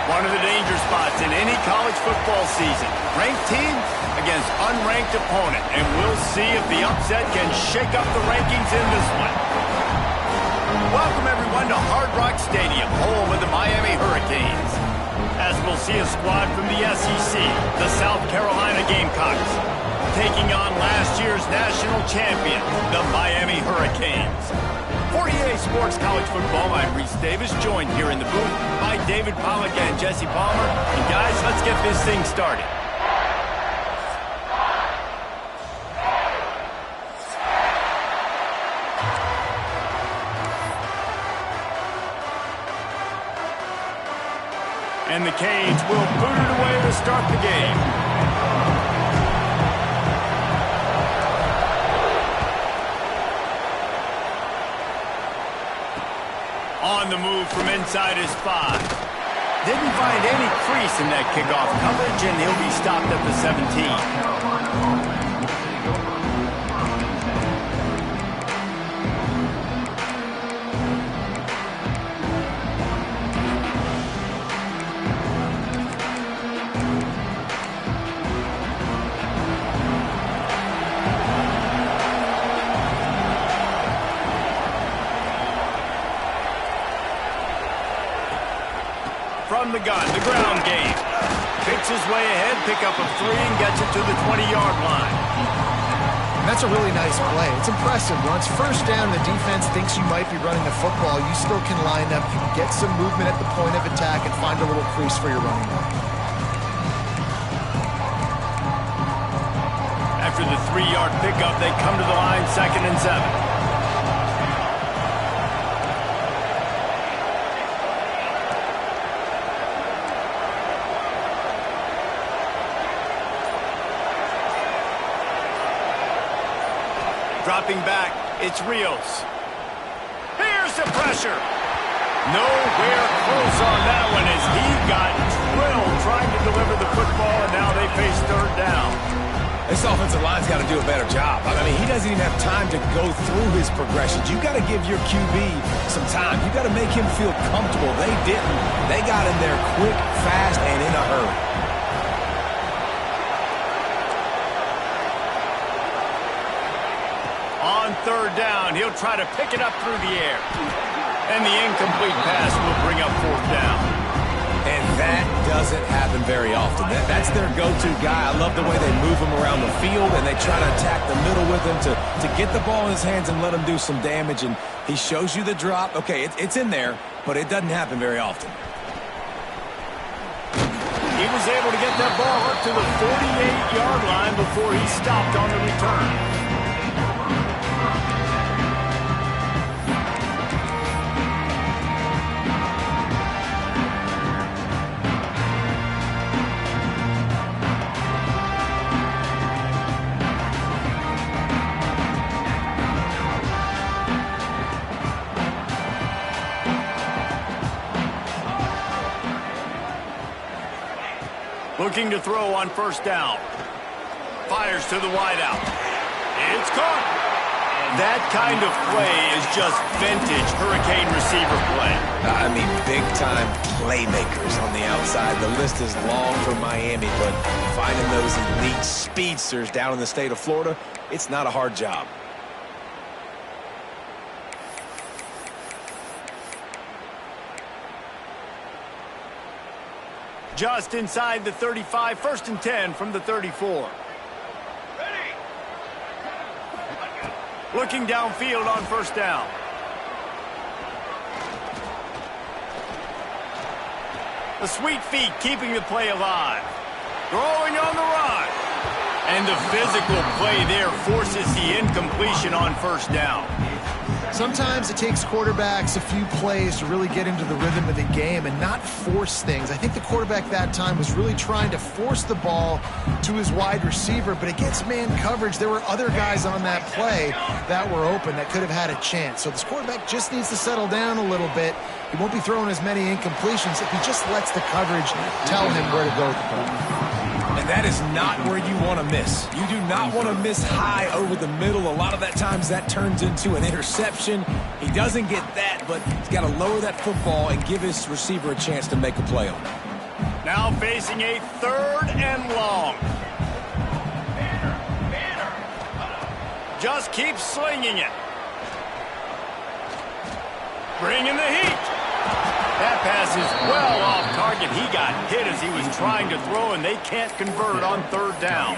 One of the danger spots in any college football season. Ranked team against unranked opponent. And we'll see if the upset can shake up the rankings in this one. Welcome, everyone, to Hard Rock Stadium, home of the Miami Hurricanes. As we'll see a squad from the SEC, the South Carolina Gamecocks, taking on last year's national champion, the Miami Hurricanes. For EA Sports College Football, I'm Reese Davis, joined here in the booth by David Pollack and Jesse Palmer. And guys, let's get this thing started. And the Canes will boot it away to start the game. On the move from inside his 5. Didn't find any crease in that kickoff coverage, and he'll be stopped at the 17. From the gun, the ground game. Picks his way ahead, pick up a 3, and gets it to the 20-yard line. That's a really nice play. It's impressive. Once first down, the defense thinks you might be running the football. You still can line up. You can get some movement at the point of attack and find a little crease for your running back. After the 3-yard pickup, they come to the line, 2nd and 7. Dropping back, it's Rios. Here's the pressure. Nowhere close on that one as he got drilled trying to deliver the football, and now they face 3rd down. This offensive line's got to do a better job. I mean, he doesn't even have time to go through his progressions. You got to give your QB some time. You got to make him feel comfortable. They didn't. They got him there quick, fast, and in a hurry. On 3rd down, he'll try to pick it up through the air. And the incomplete pass will bring up 4th down. And that doesn't happen very often. That's their go-to guy. I love the way they move him around the field, and they try to attack the middle with him to get the ball in his hands and let him do some damage. And he shows you the drop. Okay, it's in there, but it doesn't happen very often. He was able to get that ball up to the 48-yard line before he stopped on the return. Looking to throw on 1st down. Fires to the wideout. It's caught. That kind of play is just vintage Hurricane receiver play. I mean, big-time playmakers on the outside. The list is long for Miami, but finding those elite speedsters down in the state of Florida, it's not a hard job. Just inside the 35, 1st and 10 from the 34. Looking downfield on 1st down. The sweet feet keeping the play alive. Throwing on the run. And the physical play there forces the incompletion on 1st down. Sometimes it takes quarterbacks a few plays to really get into the rhythm of the game and not force things. I think the quarterback that time was really trying to force the ball to his wide receiver, but against man coverage, there were other guys on that play that were open that could have had a chance. So this quarterback just needs to settle down a little bit. He won't be throwing as many incompletions if he just lets the coverage tell him where to go with the ball. And that is not where you want to miss. You do not want to miss high over the middle. A lot of that times that turns into an interception. He doesn't get that, but he's got to lower that football and give his receiver a chance to make a play on it. Now facing a 3rd and long. Just keep slinging it. Bringing the heat. That pass is well off target. He got hit as he was trying to throw, and they can't convert on 3rd down.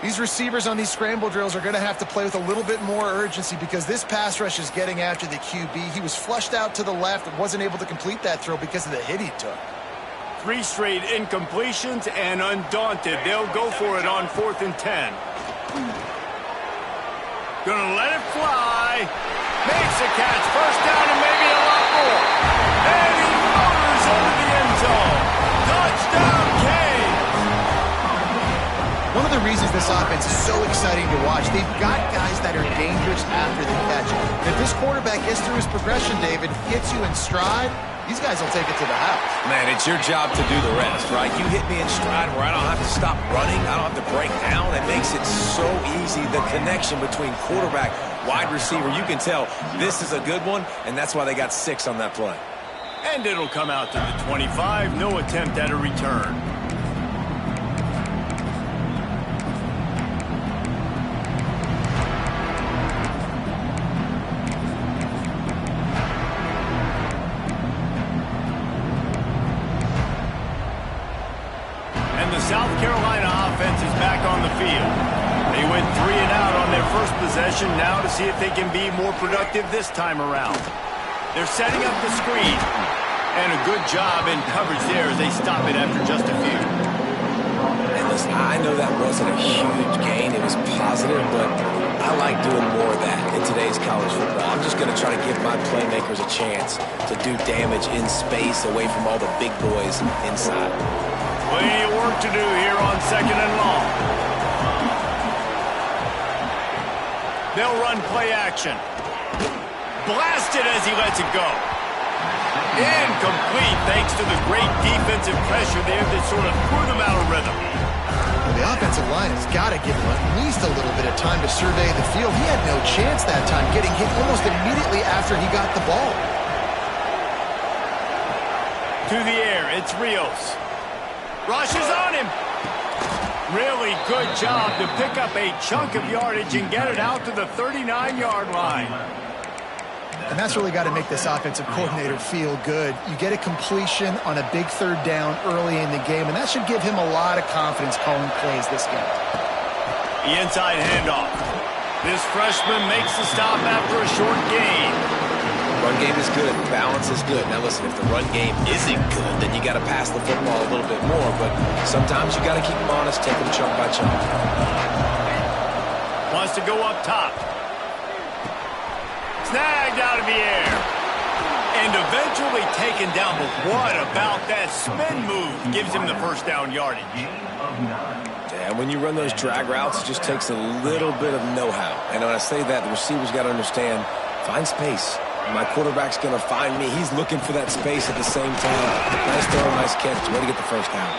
These receivers on these scramble drills are going to have to play with a little bit more urgency because this pass rush is getting after the QB. He was flushed out to the left and wasn't able to complete that throw because of the hit he took. 3 straight incompletions, and undaunted, they'll go for it on 4th and 10. Gonna let it fly. Makes a catch. 1st down and maybe a lot more. And he motors over the end zone. Touchdown, Kane. One of the reasons this offense is so exciting to watch, they've got guys that are dangerous after the catch. If this quarterback gets through his progression, David, hits you in stride, these guys will take it to the house. Man, it's your job to do the rest, right? You hit me in stride where I don't have to stop running. I don't have to break down. It makes it so easy. The connection between quarterback, wide receiver, you can tell this is a good one, and that's why they got 6 on that play. And it'll come out to the 25. No attempt at a return. South Carolina offense is back on the field. They went 3 and out on their first possession, now to see if they can be more productive this time around. They're setting up the screen, and a good job in coverage there as they stop it after just a few. And listen, I know that wasn't a huge gain. It was positive, but I like doing more of that in today's college football. I'm just going to try to give my playmakers a chance to do damage in space away from all the big boys inside. Plenty of work to do here on 2nd and long. They'll run play action. Blasted as he lets it go. Incomplete thanks to the great defensive pressure there that sort of threw them out of rhythm. Well, the offensive line has got to give him at least a little bit of time to survey the field. He had no chance that time, getting hit almost immediately after he got the ball. To the air, it's Rios. Rushes on him. Really good job to pick up a chunk of yardage and get it out to the 39-yard line. And that's really got to make this offensive coordinator feel good. You get a completion on a big 3rd down early in the game, and that should give him a lot of confidence calling plays this game. The inside handoff. This freshman makes the stop after a short gain. Run game is good. Balance is good. Now listen, if the run game isn't good, then you got to pass the football a little bit more. But sometimes you got to keep them honest, take them chunk by chunk. Wants to go up top. Snagged out of the air. And eventually taken down. But what about that spin move gives him the 1st down yardage? And when you run those drag routes, it just takes a little bit of know-how. And when I say that, the receiver's got to understand, find space. My quarterback's going to find me. He's looking for that space at the same time. Nice throw, nice catch. Way to get the 1st down.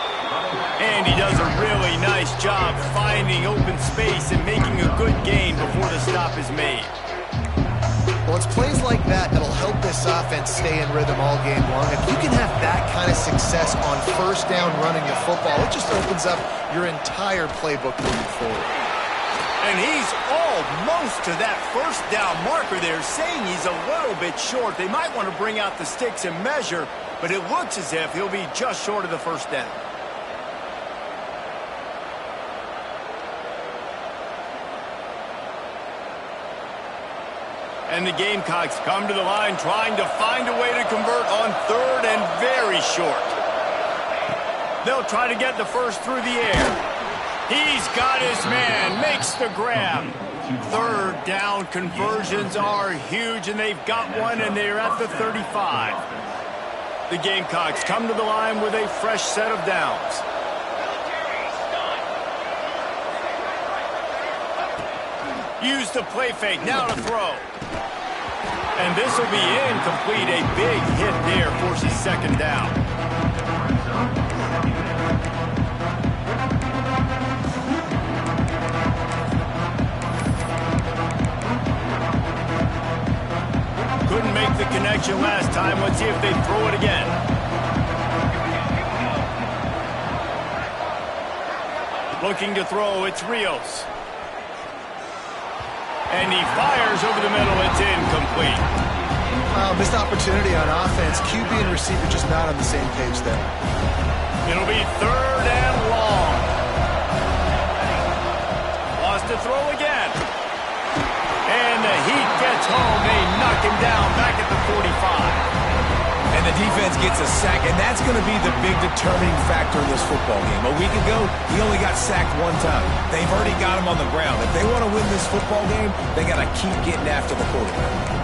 And he does a really nice job finding open space and making a good gain before the stop is made. Well, it's plays like that that'll help this offense stay in rhythm all game long. If you can have that kind of success on 1st down running the football, it just opens up your entire playbook moving forward. And he's almost to that 1st down marker there, saying he's a little bit short. They might want to bring out the sticks and measure, but it looks as if he'll be just short of the first down. And the Gamecocks come to the line trying to find a way to convert on third and very short. They'll try to get the first through the air. He's got his man, makes the grab. Third down conversions are huge, and they've got one, and they're at the 35. The Gamecocks come to the line with a fresh set of downs. Use the play fake, now to throw. And this will be incomplete. A big hit there forces second down. Couldn't make the connection last time. Let's see if they throw it again. Looking to throw, it's Rios. And he fires over the middle. It's incomplete. Missed opportunity on offense. QB and receiver just not on the same page there. It'll be third and long. Lost to throw again. And the Heat gets home. They knock him down back at the 45. And the defense gets a sack, and that's going to be the big determining factor in this football game. A week ago, he only got sacked one time. They've already got him on the ground. If they want to win this football game, they got to keep getting after the quarterback.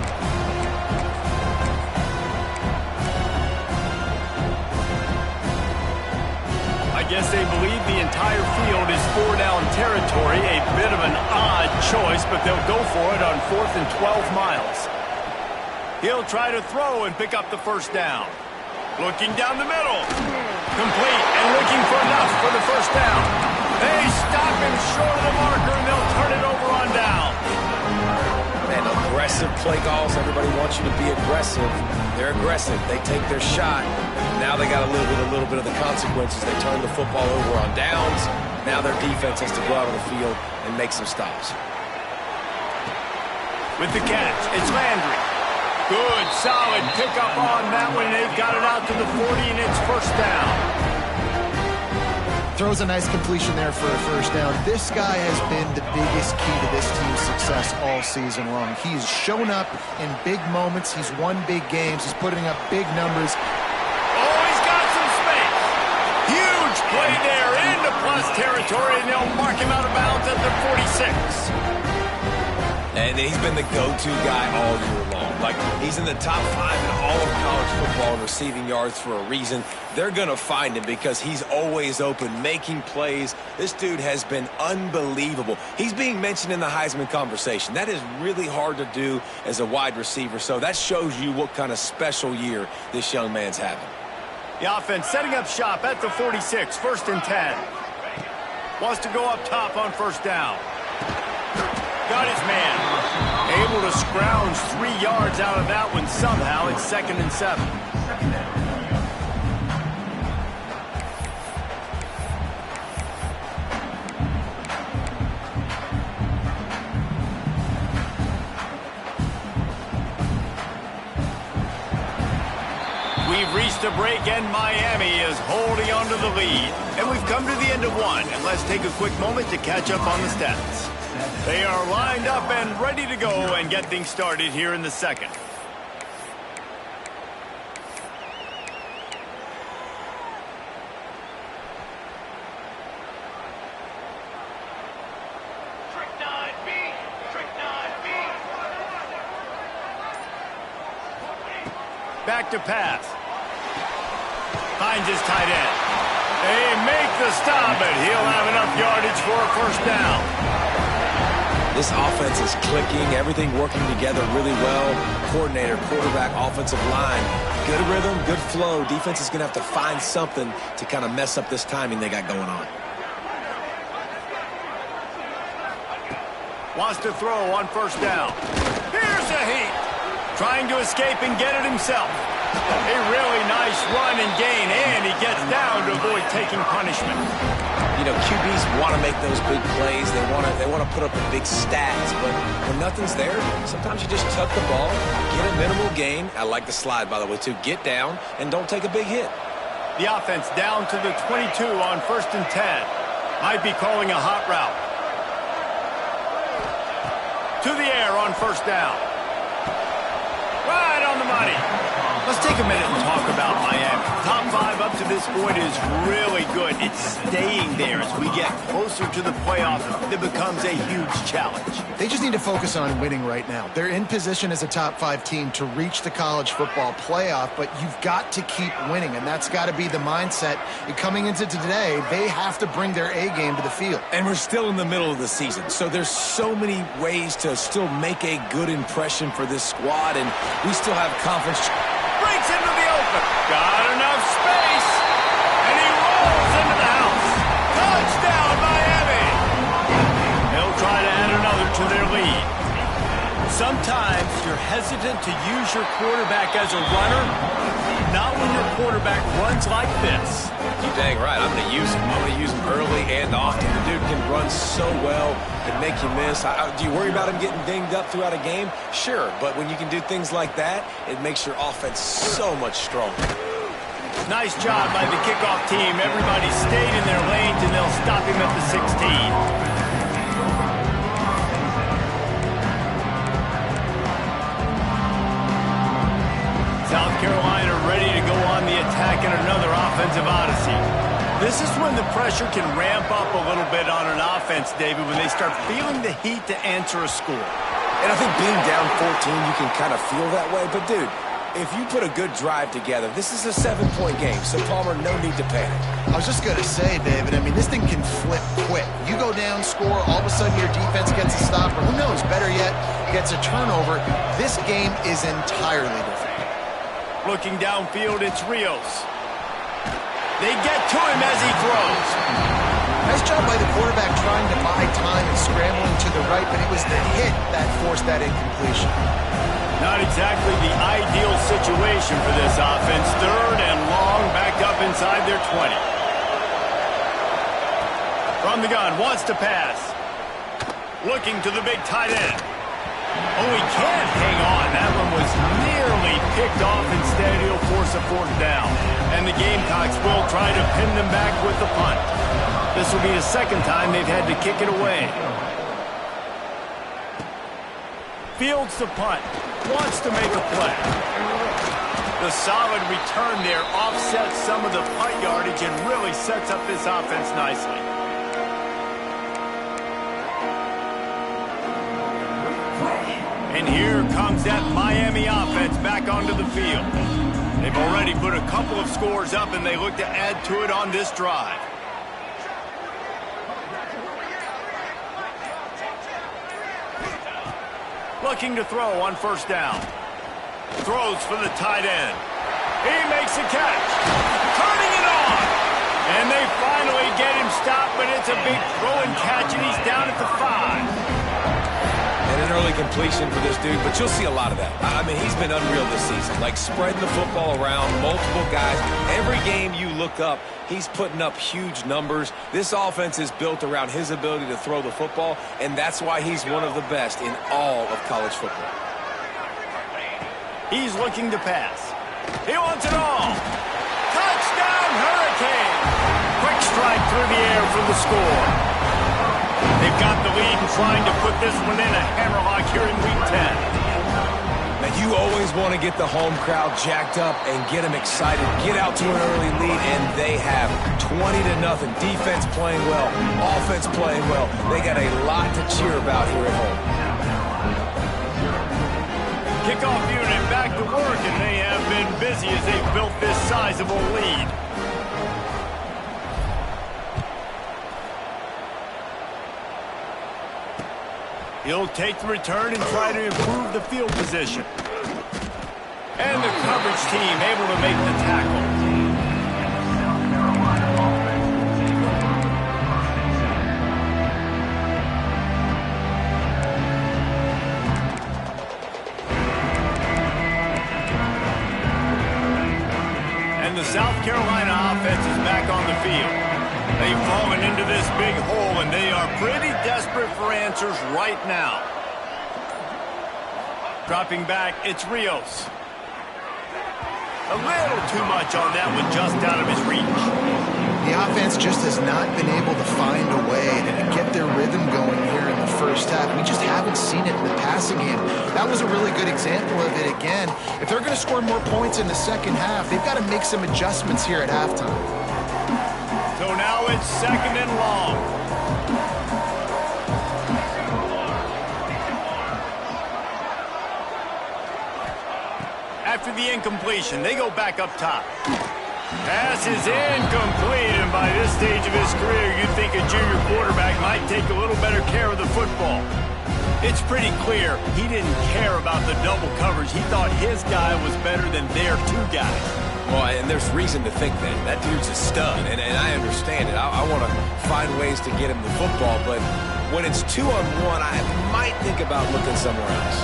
I guess they believe the entire field is four-down territory. A bit of an odd choice, but they'll go for it on 4th and 12 miles. He'll try to throw and pick up the first down. Looking down the middle. Complete and looking for enough for the first down. They stop him short of the marker, and they'll turn it over on down. Man, aggressive play calls. Everybody wants you to be aggressive. They're aggressive. They take their shot. Now they got to live with a little bit of the consequences. They turn the football over on downs. Now their defense has to go out on the field and make some stops. With the catch, it's Landry. Good, solid pickup on that one. They've got it out to the 40, and it's first down. Throws a nice completion there for a first down. This guy has been the biggest key to this team's success all season long. He's shown up in big moments. He's won big games. He's putting up big numbers. Oh, he's got some space. Huge play there into plus territory, and they'll mark him out of bounds at the 46. And he's been the go-to guy all year long. Like, he's in the top 5 in all of college football in receiving yards for a reason. They're going to find him because he's always open, making plays. This dude has been unbelievable. He's being mentioned in the Heisman conversation. That is really hard to do as a wide receiver, so that shows you what kind of special year this young man's having. The offense setting up shop at the 46, 1st and 10. Wants to go up top on first down. Got his man. Able to scrounge 3 yards out of that one somehow. It's 2nd and 7. We've reached a break, and Miami is holding on to the lead. And we've come to the end of one. And let's take a quick moment to catch up on the stats. They are lined up and ready to go and get things started here in the second. Back to pass. Finds his tight end. They make the stop, but he'll have enough yardage for a first down. This offense is clicking, everything working together really well. Coordinator, quarterback, offensive line. Good rhythm, good flow. Defense is going to have to find something to kind of mess up this timing they got going on. Wants to throw on first down. Here's a Heat. Trying to escape and get it himself. A really nice run and gain, and he gets down to avoid taking punishment. You know, QBs want to make those big plays. They want to put up the big stats. But when nothing's there, sometimes you just tuck the ball, get a minimal gain. I like the slide, by the way, too. Get down and don't take a big hit. The offense down to the 22 on 1st and 10. Might be calling a hot route. To the air on 1st down. Right on the money. Let's take a minute and talk about Miami. Top 5 up to this point is really good. It's staying there as we get closer to the playoffs. It becomes a huge challenge. They just need to focus on winning right now. They're in position as a top 5 team to reach the college football playoff, but you've got to keep winning, and that's got to be the mindset. And coming into today, they have to bring their A game to the field. And we're still in the middle of the season, so there's so many ways to still make a good impression for this squad, and we still have conference. Breaks into the open. Got enough space. And he rolls into the house. Touchdown, Miami. They'll try to add another to their lead. Sometimes you're hesitant to use your quarterback as a runner. Not when your quarterback runs like this. You dang right. I'm going to use him. I'm going to use him early and often. The dude can run so well and make you miss. Do you worry about him getting dinged up throughout a game? Sure, but when you can do things like that, it makes your offense so much stronger. Nice job by the kickoff team. Everybody stayed in their lanes, and they'll stop him at the 16. South Carolina ready to go on the attack in another offensive odyssey. This is when the pressure can ramp up a little bit on an offense, David, when they start feeling the heat to answer a score. And I think being down 14, you can kind of feel that way. But, dude, if you put a good drive together, this is a 7-point game, so, Palmer, no need to panic. I was just going to say, David, I mean, this thing can flip quick. You go down, score, all of a sudden your defense gets a stop, or who knows, better yet, gets a turnover. This game is entirely different. Looking downfield, it's Rios. They get to him as he throws. Nice job by the quarterback trying to buy time and scrambling to the right, but it was the hit that forced that incompletion. Not exactly the ideal situation for this offense. 3rd and long, backed up inside their 20. From the gun, wants to pass. Looking to the big tight end. Oh, he can't hang on. That one was nearly picked off. Instead, he'll force a 4th down. And the Gamecocks will try to pin them back with the punt. This will be the 2nd time they've had to kick it away. Fields the punt. Wants to make a play. The solid return there offsets some of the punt yardage and really sets up this offense nicely. And here comes that Miami offense back onto the field. They've already put a couple of scores up, and they look to add to it on this drive. Looking to throw on 1st down. Throws for the tight end. He makes a catch. Turning it on. And they finally get him stopped, but it's a big throw and catch, and he's down at the 5. And an early completion for this dude, but you'll see a lot of that. I mean, he's been unreal this season, like spreading the football around, multiple guys. Every game you look up, he's putting up huge numbers. This offense is built around his ability to throw the football, and that's why he's one of the best in all of college football. He's looking to pass. He wants it all. Touchdown, Hurricane! Quick strike through the air for the score. They've got the lead and trying to put this one in a hammerlock here in Week 10. Now, you always want to get the home crowd jacked up and get them excited, get out to an early lead, and they have 20-0. Defense playing well, offense playing well. They got a lot to cheer about here at home. Kickoff unit back to work, and they have been busy as they've built this sizable lead. He'll take the return and try to improve the field position. And the coverage team able to make the tackle. And the South Carolina offense is back on the field. They've fallen into this big hole, and they are pretty desperate for answers right now. Dropping back, it's Rios. A little too much on that one, just out of his reach. The offense just has not been able to find a way to get their rhythm going here in the first half. We just haven't seen it in the passing game. That was a really good example of it again. If they're going to score more points in the second half, they've got to make some adjustments here at halftime. So now it's 2nd and long. After the incompletion, they go back up top. Pass is incomplete, and by this stage of his career, you'd think a junior quarterback might take a little better care of the football. It's pretty clear he didn't care about the double coverage. He thought his guy was better than their 2 guys. Well, and there's reason to think that. That dude's a stud, and I understand it. I want to find ways to get him the football, but when it's 2-on-1, I might think about looking somewhere else.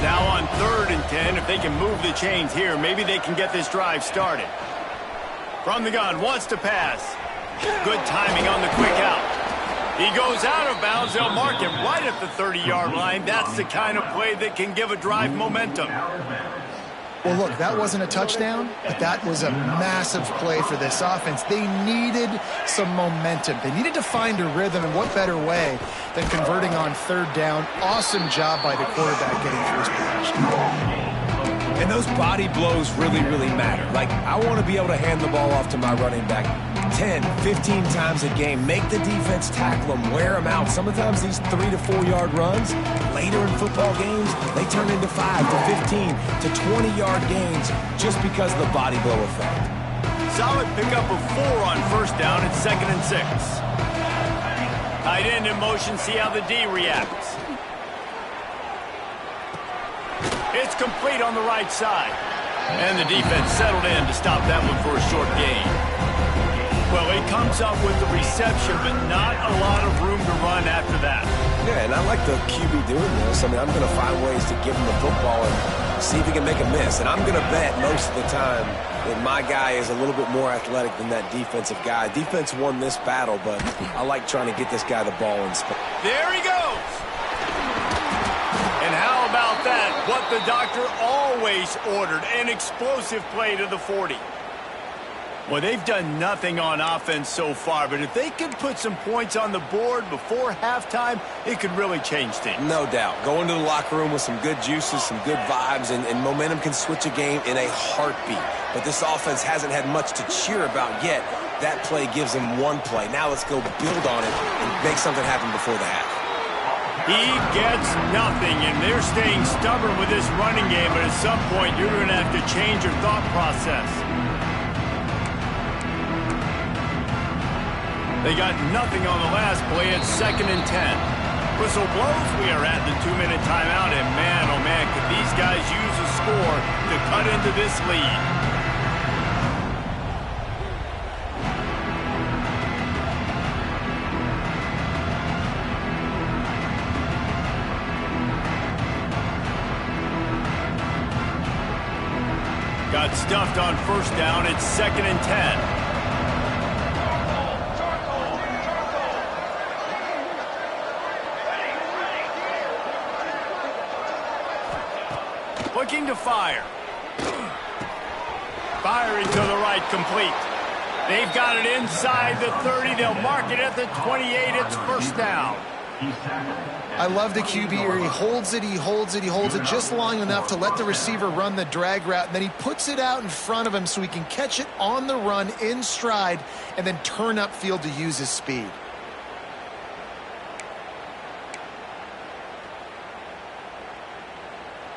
Now on 3rd and 10, if they can move the chains here, maybe they can get this drive started. From the gun, wants to pass. Good timing on the quick out. He goes out of bounds. They'll mark him right at the 30-yard line. That's the kind of play that can give a drive momentum. Well, look, that wasn't a touchdown, but that was a massive play for this offense. They needed some momentum. They needed to find a rhythm, and what better way than converting on 3rd down. Awesome job by the quarterback getting through his progression. And those body blows really, really matter. Like, I want to be able to hand the ball off to my running back 10, 15 times a game. Make the defense tackle them, wear them out. Sometimes these 3 to 4 yard runs, later in football games, they turn into 5 to 15 to 20-yard gains just because of the body blow effect. Solid pickup of 4 on 1st down. It's 2nd and 6. Tight end in motion. See how the D reacts. It's complete on the right side. And the defense settled in to stop that one for a short gain. Well, he comes up with the reception, but not a lot of room to run after that. Yeah, and I like the QB doing this. I mean, I'm going to find ways to give him the football and see if he can make a miss. And I'm going to bet most of the time that my guy is a little bit more athletic than that defensive guy. Defense won this battle, but I like trying to get this guy the ball in space. There he goes. And how about that? What the doctor always ordered, an explosive play to the 40. Well, they've done nothing on offense so far, but if they could put some points on the board before halftime, it could really change things. No doubt. Go into the locker room with some good juices, some good vibes, and momentum can switch a game in a heartbeat. But this offense hasn't had much to cheer about yet. That play gives them one play. Now let's go build on it and make something happen before the half. He gets nothing, and they're staying stubborn with this running game, but at some point you're going to have to change your thought process. They got nothing on the last play. It's 2nd and 10. Whistle blows. We are at the 2-minute timeout, and man, oh man, could these guys use a score to cut into this lead. Got stuffed on 1st down. It's 2nd and 10. Looking to fire. Firing to the right, complete. They've got it inside the 30. They'll mark it at the 28. It's 1st down. I love the QB here. He holds it, he holds it, he holds it just long enough to let the receiver run the drag route, and then he puts it out in front of him so he can catch it on the run in stride and then turn upfield to use his speed.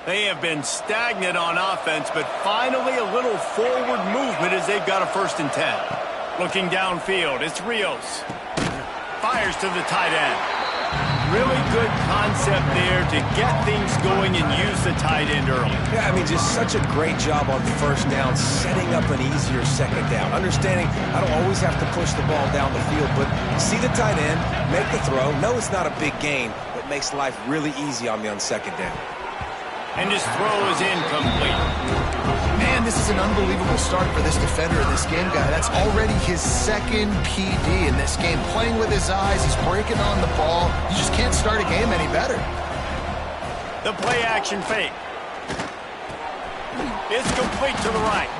They have been stagnant on offense, but finally a little forward movement as they've got a 1st and 10. Looking downfield, it's Rios. Fires to the tight end. Really good concept there to get things going and use the tight end early. Yeah, I mean, just such a great job on 1st down, setting up an easier 2nd down. Understanding I don't always have to push the ball down the field, but see the tight end, make the throw. No, it's not a big gain, but makes life really easy on me on 2nd down. and his throw is incomplete. Man, this is an unbelievable start for this defender in this game, guy. That's already his second PD in this game. Playing with his eyes, he's breaking on the ball. You just can't start a game any better. The play action fake. It's complete to the right.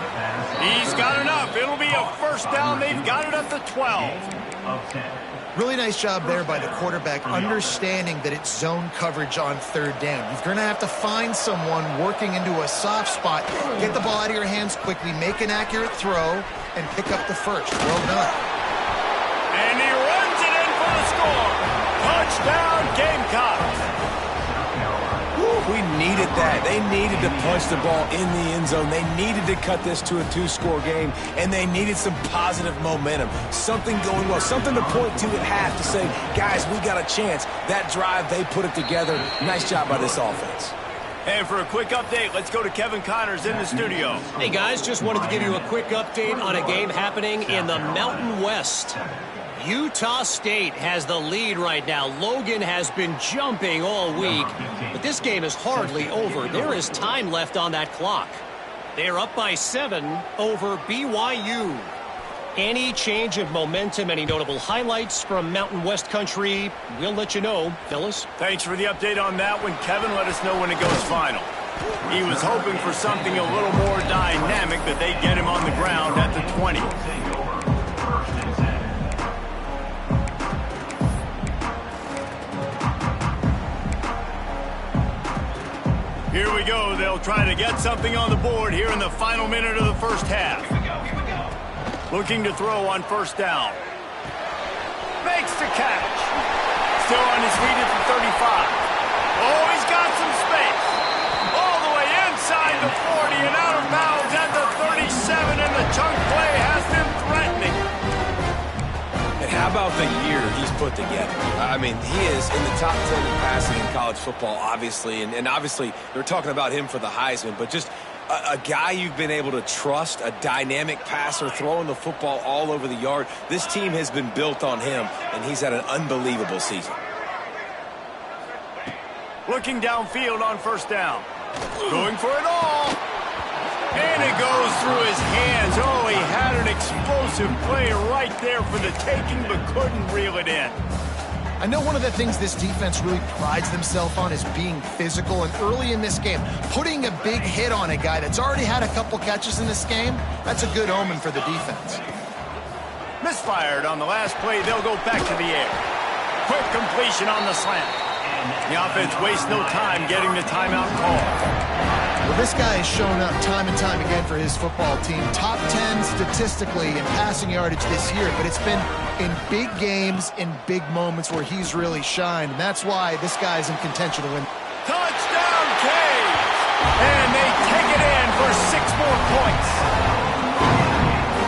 He's got enough. It'll be a first down. They've got it at the 12. Really nice job there by the quarterback, understanding that it's zone coverage on third down. You're going to have to find someone working into a soft spot, get the ball out of your hands quickly, make an accurate throw, and pick up the first. Well done. And he runs it in for the score. Touchdown, Gamecocks. We needed that. They needed to punch the ball in the end zone. They needed to cut this to a 2-score game, and they needed some positive momentum, something going well, something to point to at half to say, guys, we got a chance. That drive, they put it together. Nice job by this offense. And for a quick update, let's go to Kevin Connors in the studio. Hey, guys, just wanted to give you a quick update on a game happening in the Mountain West. Utah State has the lead right now. Logan has been jumping all week, but this game is hardly over. There is time left on that clock. They're up by 7 over BYU. Any change of momentum, any notable highlights from Mountain West country, we'll let you know. Phyllis? Thanks for the update on that one. Kevin, let us know when it goes final. He was hoping for something a little more dynamic, that they'd get him on the ground at the 20. Here we go. They'll try to get something on the board here in the final minute of the first half. Looking to throw on first down. Makes the catch. Still on his feet at the 35. Oh, he's got some space. All the way inside the 40 and out of bounds at the 37, and the chunk play has them threatening. And how about the year he's put together? I mean, he is in the top 10 in passing in college football, obviously. And obviously, they're talking about him for the Heisman. But just a guy you've been able to trust, a dynamic passer, throwing the football all over the yard. This team has been built on him, and he's had an unbelievable season. Looking downfield on first down. Going for it all. And it goes through his hands. Oh, he had an explosive play right there for the taking, but couldn't reel it in. I know one of the things this defense really prides themselves on is being physical, and early in this game, putting a big hit on a guy that's already had a couple catches in this game, that's a good omen for the defense. Misfired on the last play. They'll go back to the air. Quick completion on the slant. The offense wastes no time getting the timeout call. Well, this guy has shown up time and time again for his football team. Top 10 statistically in passing yardage this year, but it's been in big games, in big moments where he's really shined, and that's why this guy's in contention to win. Touchdown, Canes! And they take it in for 6 more points.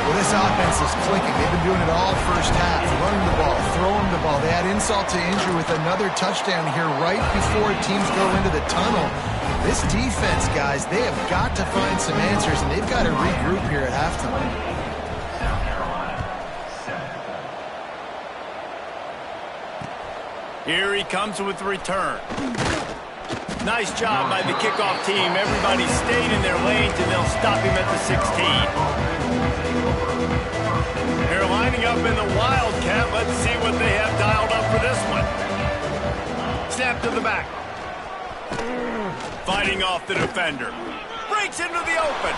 Well, this offense is clicking. They've been doing it all first half, running the ball, throwing the ball. They add insult to injury with another touchdown here right before teams go into the tunnel. This defense, guys, they have got to find some answers, and they've got to regroup here at halftime. Here he comes with the return. Nice job by the kickoff team. Everybody stayed in their lanes, and they'll stop him at the 16. They're lining up in the Wildcat. Let's see what they have dialed up for this one. Snap to the back. Fighting off the defender. Breaks into the open.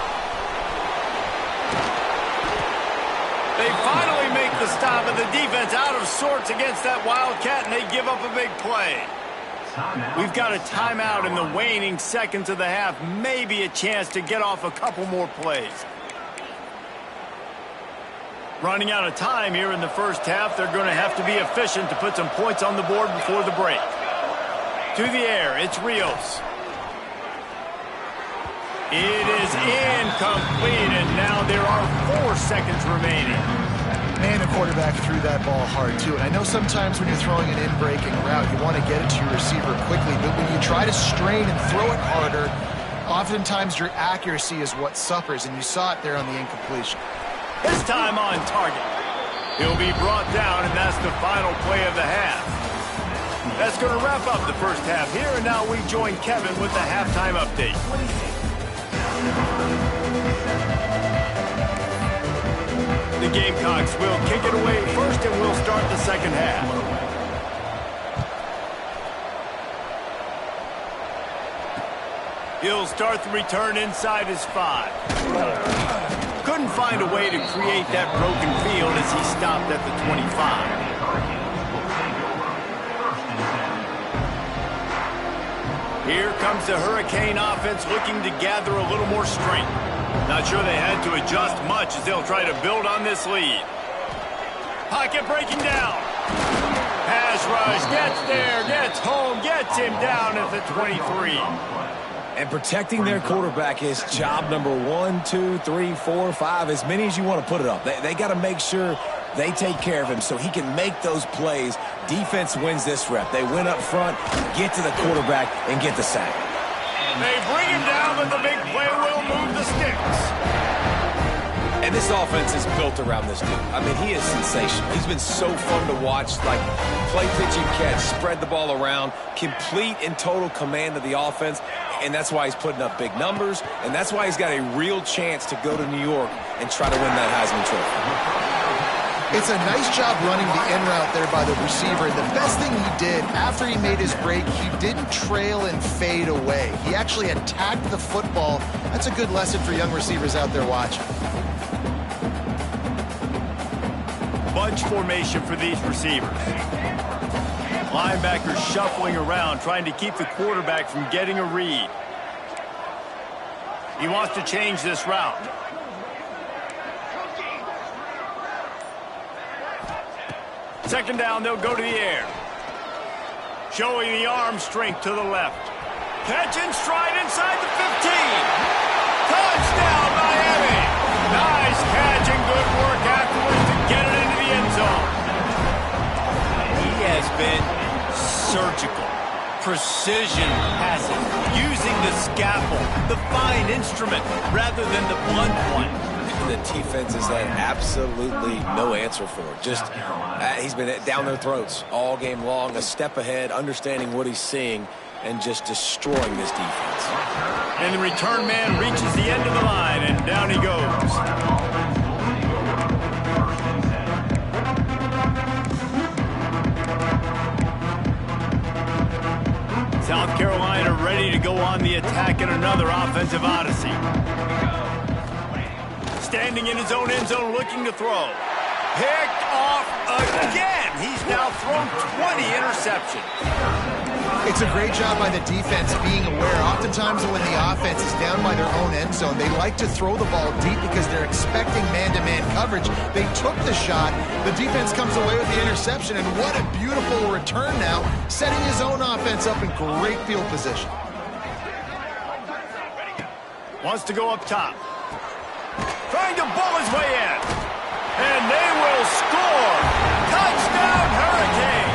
They finally make the stop, and the defense out of sorts against that Wildcat, and they give up a big play. We've got a timeout in the waning seconds of the half. Maybe a chance to get off a couple more plays. Running out of time here in the first half. They're going to have to be efficient to put some points on the board before the break. To the air, it's Rios. It is incomplete, and now there are 4 seconds remaining. Man, the quarterback threw that ball hard, too. And I know sometimes when you're throwing an in-breaking route, you want to get it to your receiver quickly. But when you try to strain and throw it harder, oftentimes your accuracy is what suffers, and you saw it there on the incompletion. This time on target. He'll be brought down, and that's the final play of the half. That's going to wrap up the first half here, and now we join Kevin with the halftime update. The Gamecocks will kick it away first, and we'll start the second half. He'll start the return inside his 5. Couldn't find a way to create that broken field as he stopped at the 25. Here comes the Hurricane offense looking to gather a little more strength. Not sure they had to adjust much as they'll try to build on this lead. Pocket breaking down. Pass rush, gets there, gets home, gets him down at the 23. And protecting their quarterback is job number 1, 2, 3, 4, 5, as many as you want to put it up. They got to make sure they take care of him so he can make those plays. Defense wins this rep. They win up front, get to the quarterback, and get the sack. They bring him down, but the big play will move the sticks. And this offense is built around this dude. I mean, he is sensational. He's been so fun to watch, like play, pitch, and catch, spread the ball around, complete and total command of the offense, and that's why he's putting up big numbers, and that's why he's got a real chance to go to New York and try to win that Heisman Trophy. It's a nice job running the in route there by the receiver. And the best thing he did after he made his break, he didn't trail and fade away. He actually attacked the football. That's a good lesson for young receivers out there watching. Bunch formation for these receivers. Linebackers shuffling around, trying to keep the quarterback from getting a read. He wants to change this route. Second down, they'll go to the air. Showing the arm strength to the left. Catch and stride inside the 15. Touchdown, Miami. Nice catch and good work afterwards to get it into the end zone. He has been surgical. Precision passing. Using the scalpel, the fine instrument, rather than the blunt one. The defense has had absolutely no answer for it. Just, he's been down their throats all game long, a step ahead, understanding what he's seeing, and just destroying this defense. And the return man reaches the end of the line, and down he goes. South Carolina ready to go on the attack in another offensive odyssey. Standing in his own end zone looking to throw. Picked off again. He's now thrown 20 interceptions. It's a great job by the defense being aware. Oftentimes when the offense is down by their own end zone, they like to throw the ball deep because they're expecting man-to-man coverage. They took the shot. The defense comes away with the interception, and what a beautiful return now, setting his own offense up in great field position. Wants to go up top. Trying to bull his way in. And they will score. Touchdown, Hurricane.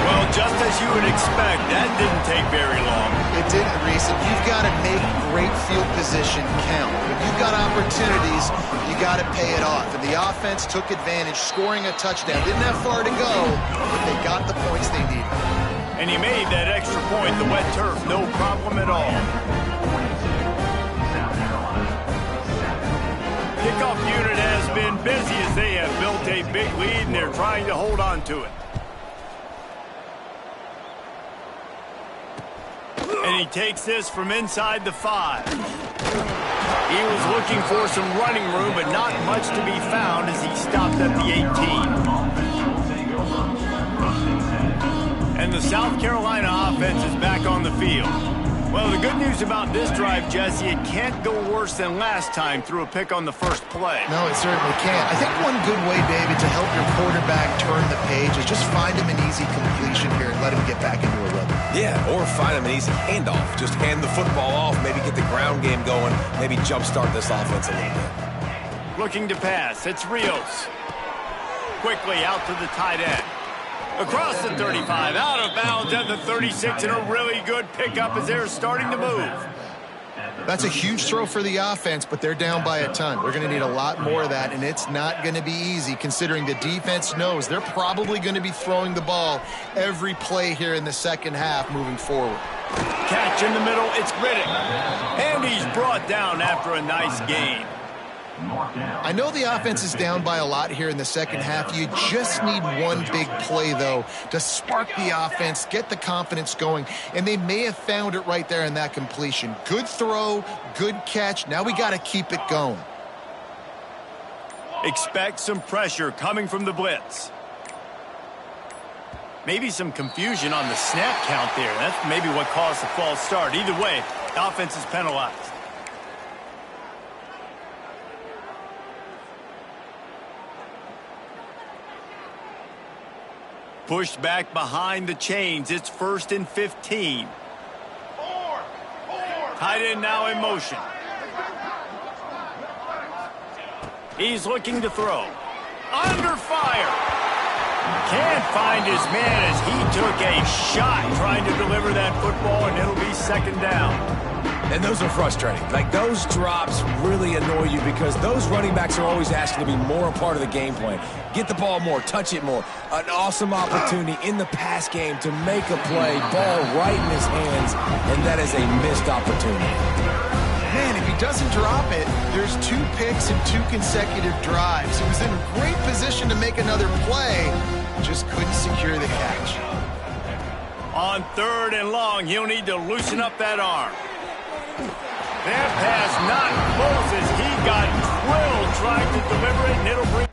Well, just as you would expect, that didn't take very long. It didn't, Reese. And you've got to make great field position count. When you've got opportunities, you got to pay it off. And the offense took advantage, scoring a touchdown. Didn't have far to go, but they got the points they needed. And he made that extra point, the wet turf, no problem at all. Kickoff unit has been busy as they have built a big lead, and they're trying to hold on to it. And he takes this from inside the 5. He was looking for some running room, but not much to be found as he stopped at the 18. And the South Carolina offense is back on the field. Well, the good news about this drive, Jesse, it can't go worse than last time through a pick on the first play. No, it certainly can't. I think one good way, David, to help your quarterback turn the page is just find him an easy completion here and let him get back into a rhythm. Yeah, or find him an easy handoff. Just hand the football off, maybe get the ground game going, maybe jumpstart this offense a little bit. Looking to pass, it's Rios. Quickly out to the tight end. Across the 35, out of bounds at the 36, and a really good pickup as they're starting to move. That's a huge throw for the offense, but they're down by a ton. They're going to need a lot more of that, and it's not going to be easy considering the defense knows they're probably going to be throwing the ball every play here in the second half moving forward. Catch in the middle, it's Riddick. And he's brought down after a nice gain. I know the offense is down by a lot here in the second half. You just need one big play, though, to spark the offense, get the confidence going, and they may have found it right there in that completion. Good throw, good catch. Now we got to keep it going. Expect some pressure coming from the blitz. Maybe some confusion on the snap count there. That's maybe what caused the false start. Either way, the offense is penalized. Pushed back behind the chains. It's 1st and 15. Tight end now in motion. He's looking to throw. Under fire. Can't find his man as he took a shot trying to deliver that football, and it'll be 2nd down. And those are frustrating. Like, those drops really annoy you because those running backs are always asking to be more a part of the game plan. Get the ball more, touch it more. An awesome opportunity in the pass game to make a play, ball right in his hands, and that is a missed opportunity. Man, if he doesn't drop it, there's 2 picks and 2 consecutive drives. He was in a great position to make another play, just couldn't secure the catch. On 3rd and long, he'll need to loosen up that arm. That pass not close as he got drilled trying to deliver it, and it'll bring